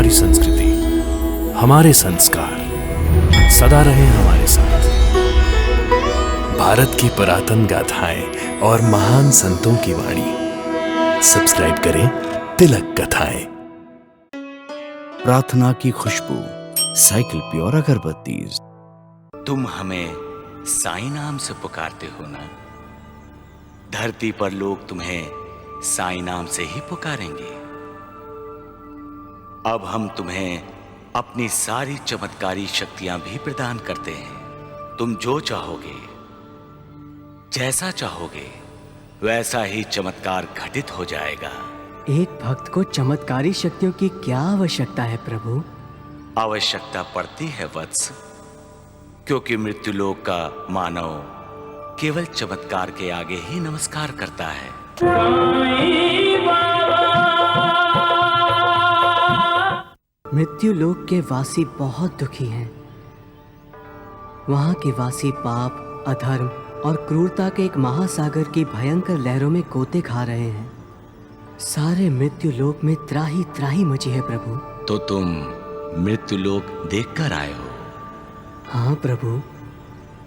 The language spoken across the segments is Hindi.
हमारी संस्कृति, हमारे संस्कार सदा रहे हमारे साथ। भारत की पुरातन गाथाएं और महान संतों की वाणी। सब्सक्राइब करें तिलक कथाएं। प्रार्थना की खुशबू, साइकिल प्योर अगरबत्ती। तुम हमें साईं नाम से पुकारते हो ना? धरती पर लोग तुम्हें साईं नाम से ही पुकारेंगे। अब हम तुम्हें अपनी सारी चमत्कारी शक्तियां भी प्रदान करते हैं। तुम जो चाहोगे, जैसा चाहोगे, वैसा ही चमत्कार घटित हो जाएगा। एक भक्त को चमत्कारी शक्तियों की क्या आवश्यकता है प्रभु? आवश्यकता पड़ती है वत्स, क्योंकि मृत्युलोक का मानव केवल चमत्कार के आगे ही नमस्कार करता है। मृत्यु लोक के वासी बहुत दुखी हैं। वहां के वासी पाप, अधर्म और क्रूरता के एक महासागर की भयंकर लहरों में गोते खा रहे हैं। सारे मृत्यु लोक में त्राही त्राही मची है प्रभु। तो तुम मृत्यु लोक देख कर आए हो? हाँ प्रभु,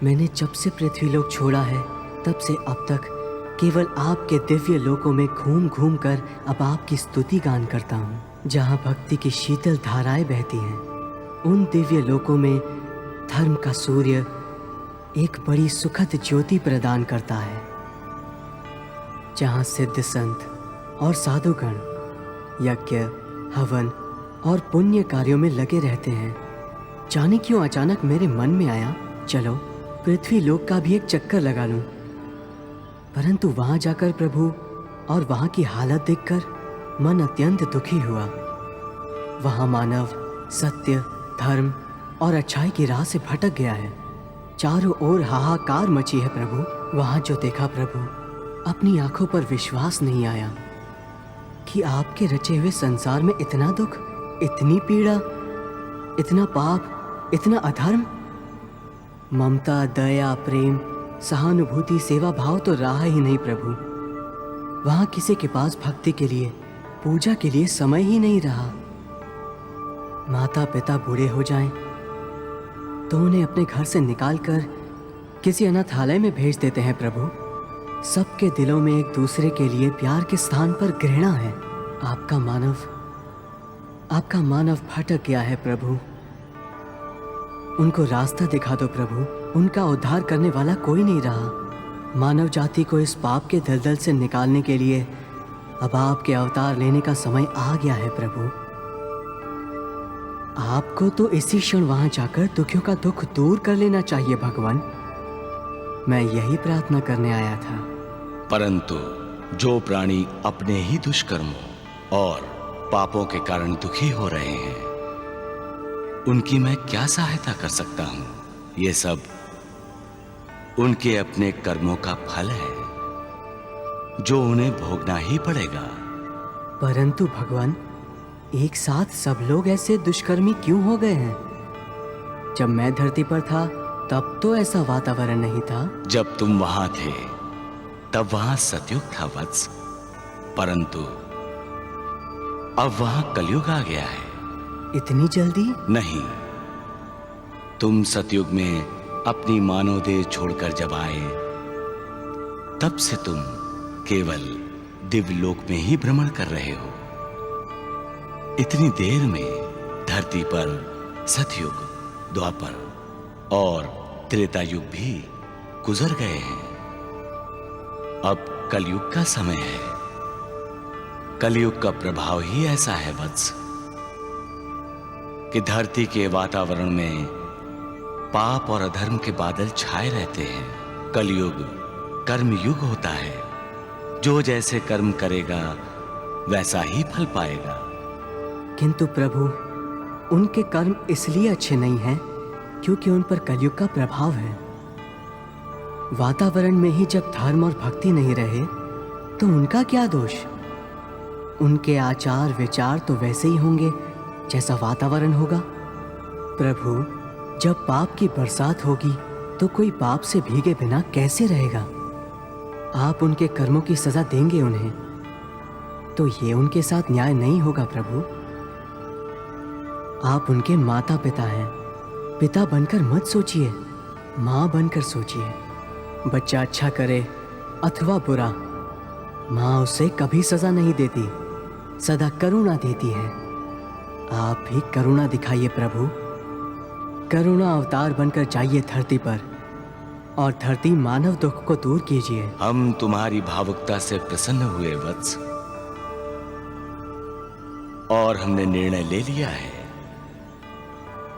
मैंने जब से पृथ्वी लोक छोड़ा है तब से अब तक केवल आपके दिव्य लोकों में घूम घूम कर अब आपकी स्तुति गान करता हूँ, जहाँ भक्ति की शीतल धाराएं बहती हैं। उन दिव्य लोकों में धर्म का सूर्य एक बड़ी सुखद ज्योति प्रदान करता है, जहाँ सिद्ध संत और साधुगण यज्ञ, हवन और पुण्य कार्यों में लगे रहते हैं। जाने क्यों अचानक मेरे मन में आया, चलो पृथ्वी लोक का भी एक चक्कर लगा लूं। परंतु वहां जाकर प्रभु और वहां की हालत देखकर मन अत्यंत दुखी हुआ। वहां मानव सत्य, धर्म और अच्छाई की राह से भटक गया है। चारों ओर हाहाकार मची है प्रभु। वहां जो देखा प्रभु, अपनी आंखों पर विश्वास नहीं आया कि आपके रचे हुए संसार में इतना दुख, इतनी पीड़ा, इतना पाप, इतना अधर्म। ममता, दया, प्रेम, सहानुभूति, सेवा भाव तो रहा ही नहीं प्रभु। वहां किसी के पास भक्ति के लिए, पूजा के लिए समय ही नहीं रहा। माता पिता बूढ़े हो जाएं तो उन्हें अपने घर से निकालकर किसी अनाथालय में भेज देते हैं प्रभु। सबके दिलों में एक दूसरे के लिए प्यार के स्थान पर घृणा है। आपका मानव भटक गया है प्रभु। उनको रास्ता दिखा दो प्रभु। उनका उद्धार करने वाला कोई नहीं रहा। मानव जाति को इस पाप के दलदल से निकालने के लिए अब आपके अवतार लेने का समय आ गया है प्रभु। आपको तो इसी क्षण वहां जाकर दुखियों का दुख दूर कर लेना चाहिए भगवान। मैं यही प्रार्थना करने आया था। परंतु जो प्राणी अपने ही दुष्कर्मों और पापों के कारण दुखी हो रहे हैं, उनकी मैं क्या सहायता कर सकता हूं? ये सब उनके अपने कर्मों का फल है, जो उन्हें भोगना ही पड़ेगा। परंतु भगवान, एक साथ सब लोग ऐसे दुष्कर्मी क्यों हो गए हैं? जब मैं धरती पर था तब तो ऐसा वातावरण नहीं था। जब तुम वहां थे तब वहां सतयुग था वत्स, परंतु अब वहां कलयुग आ गया है। इतनी जल्दी? नहीं, तुम सतयुग में अपनी मानव देह छोड़कर जब आए, तब से तुम केवल दिव्य लोक में ही भ्रमण कर रहे हो। इतनी देर में धरती पर सतयुग, द्वापर और त्रेता युग भी गुजर गए हैं। अब कलयुग का समय है। कलयुग का प्रभाव ही ऐसा है वत्स कि धरती के वातावरण में पाप और अधर्म के बादल छाए रहते हैं। कलयुग कर्म युग होता है। जो जैसे कर्म करेगा वैसा ही फल पाएगा। किंतु प्रभु, उनके कर्म इसलिए अच्छे नहीं हैं क्योंकि उन पर कलयुग का प्रभाव है। वातावरण में ही जब धर्म और भक्ति नहीं रहे तो उनका क्या दोष? उनके आचार विचार तो वैसे ही होंगे जैसा वातावरण होगा। प्रभु, जब पाप की बरसात होगी तो कोई पाप से भीगे बिना कैसे रहेगा? आप उनके कर्मों की सजा देंगे उन्हें, तो ये उनके साथ न्याय नहीं होगा प्रभु। आप उनके माता पिता हैं। पिता बनकर मत सोचिए, माँ बनकर सोचिए। बच्चा अच्छा करे अथवा बुरा, माँ उसे कभी सजा नहीं देती, सदा करुणा देती है। आप भी करुणा दिखाइए प्रभु। करुणा अवतार बनकर जाइए धरती पर और धरती मानव दुख को दूर कीजिए। हम तुम्हारी भावुकता से प्रसन्न हुए वत्स, और हमने निर्णय ले लिया है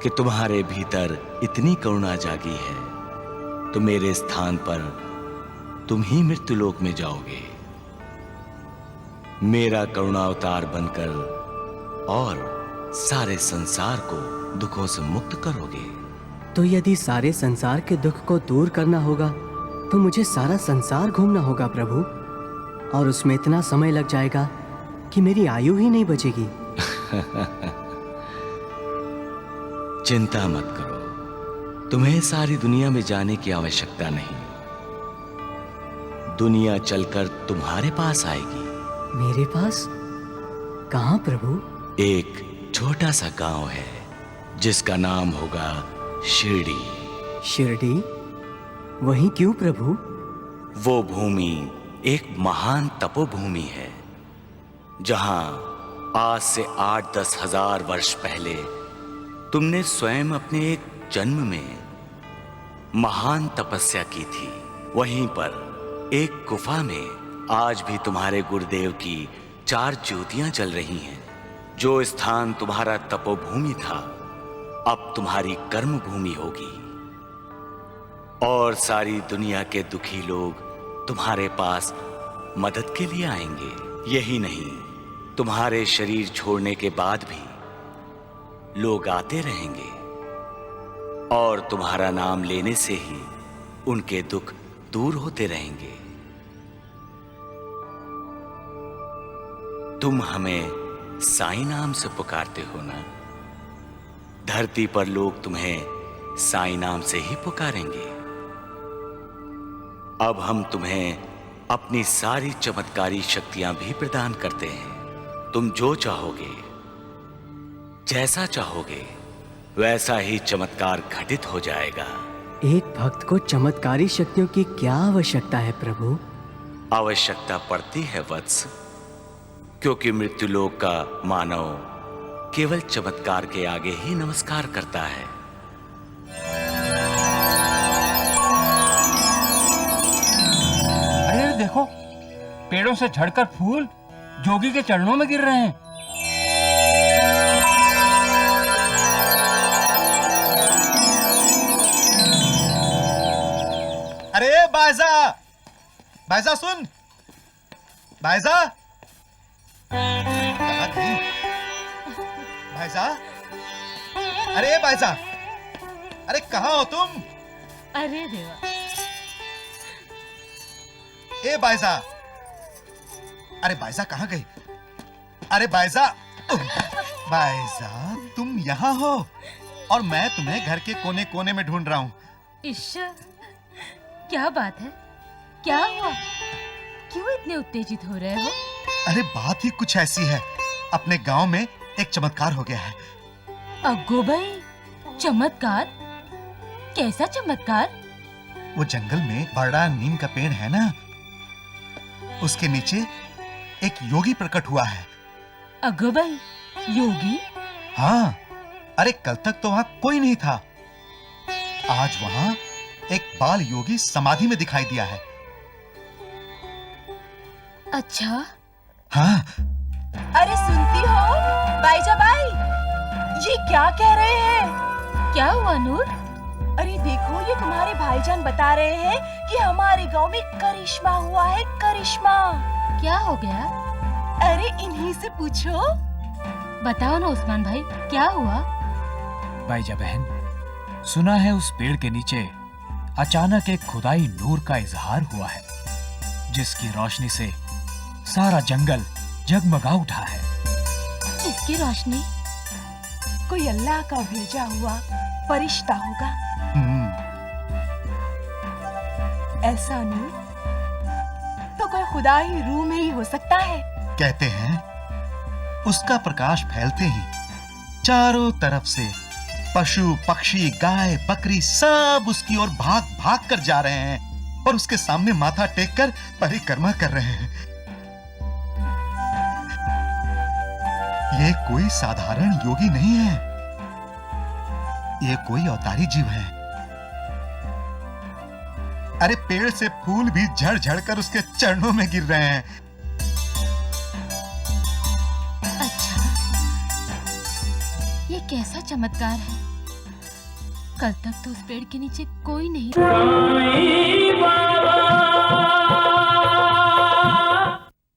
कि तुम्हारे भीतर इतनी करुणा जागी है तो मेरे स्थान पर तुम ही मृत्युलोक में जाओगे, मेरा करुणावतार बनकर, और सारे संसार को दुखों से मुक्त करोगे। तो यदि सारे संसार के दुख को दूर करना होगा तो मुझे सारा संसार घूमना होगा प्रभु, और उसमें इतना समय लग जाएगा कि मेरी आयु ही नहीं बचेगी। चिंता मत करो, तुम्हें सारी दुनिया में जाने की आवश्यकता नहीं। दुनिया चलकर तुम्हारे पास आएगी। मेरे पास? कहाँ प्रभु? एक छोटा सा गांव है जिसका नाम होगा शिरडी। शिरडी? वहीं क्यों प्रभु? वो भूमि एक महान तपोभूमि है जहां आज से 8-10 हजार वर्ष पहले तुमने स्वयं अपने एक जन्म में महान तपस्या की थी। वहीं पर एक गुफा में आज भी तुम्हारे गुरुदेव की 4 ज्योतियां जल रही हैं। जो स्थान तुम्हारा तपोभूमि था अब तुम्हारी कर्म भूमि होगी, और सारी दुनिया के दुखी लोग तुम्हारे पास मदद के लिए आएंगे। यही नहीं, तुम्हारे शरीर छोड़ने के बाद भी लोग आते रहेंगे, और तुम्हारा नाम लेने से ही उनके दुख दूर होते रहेंगे। तुम हमें साईं नाम से पुकारते हो ना? धरती पर लोग तुम्हें साईं नाम से ही पुकारेंगे। अब हम तुम्हें अपनी सारी चमत्कारी शक्तियां भी प्रदान करते हैं। तुम जो चाहोगे, जैसा चाहोगे, वैसा ही चमत्कार घटित हो जाएगा। एक भक्त को चमत्कारी शक्तियों की क्या आवश्यकता है प्रभु? आवश्यकता पड़ती है वत्स, क्योंकि मृत्युलोक का मानव केवल चमत्कार के आगे ही नमस्कार करता है। अरे देखो, पेड़ों से झड़कर फूल जोगी के चरणों में गिर रहे हैं। अरे बायजा, बायजा सुन, बायजा, कहाँ गई? बायजा, अरे बायजा, अरे कहाँ हो तुम? अरे देवा, ए बायजा, अरे बायजा कहाँ गई? अरे बायजा, बायजा तुम यहाँ हो और मैं तुम्हें घर के कोने कोने में ढूंढ रहा हूँ। ईश्वर, क्या बात है? क्या हुआ? क्यों इतने उत्तेजित हो रहे हो? अरे बात ही कुछ ऐसी है, अपने गांव में एक चमत्कार हो गया है। अग्गो भाई, चमत्कार? कैसा चमत्कार? वो जंगल में बड़ा नीम का पेड़ है ना, उसके नीचे एक योगी प्रकट हुआ है। अग्गो भाई, योगी? हाँ, अरे कल तक तो वहां कोई नहीं था, आज वहां एक बाल योगी समाधि में दिखाई दिया है। अच्छा? हाँ। अरे सुनती हो बाईजा बाई, ये क्या कह रहे हैं? क्या हुआ नूर? अरे देखो, ये तुम्हारे भाईजान बता रहे हैं कि हमारे गांव में करिश्मा हुआ है, करिश्मा। क्या हो गया? अरे इन्हीं से पूछो। बताओ ना उस्मान भाई, क्या हुआ? बाईजा बहन, सुना है उस पेड़ के नीचे अचानक एक खुदाई नूर का इजहार हुआ है, जिसकी रोशनी से सारा जंगल जगमगा उठा है। किसकी रोशनी? कोई अल्लाह का भेजा हुआ फरिश्ता होगा। ऐसा नहीं तो कोई खुदा ही रूह में ही हो सकता है। कहते हैं उसका प्रकाश फैलते ही चारों तरफ से पशु पक्षी गाय बकरी सब उसकी ओर भाग भाग कर जा रहे हैं और उसके सामने माथा टेक कर परिक्रमा कर रहे हैं। ये कोई साधारण योगी नहीं है, ये कोई अवतारी जीव है। अरे पेड़ से फूल भी झड़ झड़ कर उसके चरणों में गिर रहे हैं। अच्छा, ये कैसा चमत्कार है। कल तक तो उस पेड़ के नीचे कोई नहीं था।